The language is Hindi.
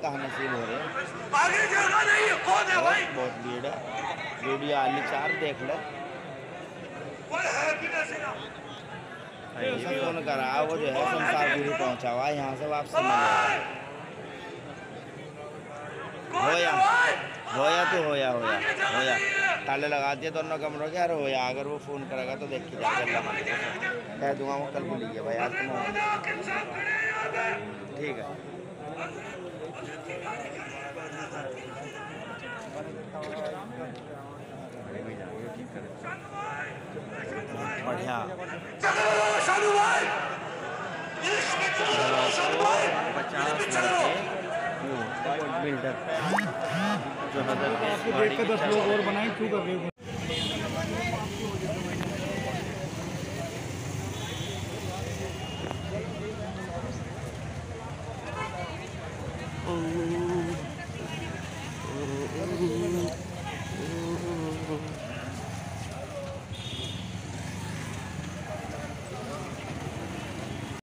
कहाँ नसीब हो रहे हैं। आगे जगह नहीं है, कौन है भाई? बहुत भीड़ है। वीडियो आली 4 देख ले। कोई है कि नहीं? ये फोन करा वो जो है शमशादपुरी पहुंचा हुआ यहाँ से वापस मिल जाएगा। होया तो होया ताले लगा दिए दोनों कमरों के। अरे होया अगर वो फ़ोन करेगा तो देख के जाएगा। अल्लाह मालिक कह दूंगा वो कल भूलिए भाई आज तुम ठीक है। बढ़िया 50 लड़के बिल्डर जो हजर के 10 लोग और बनाए क्यों कर रहे हो?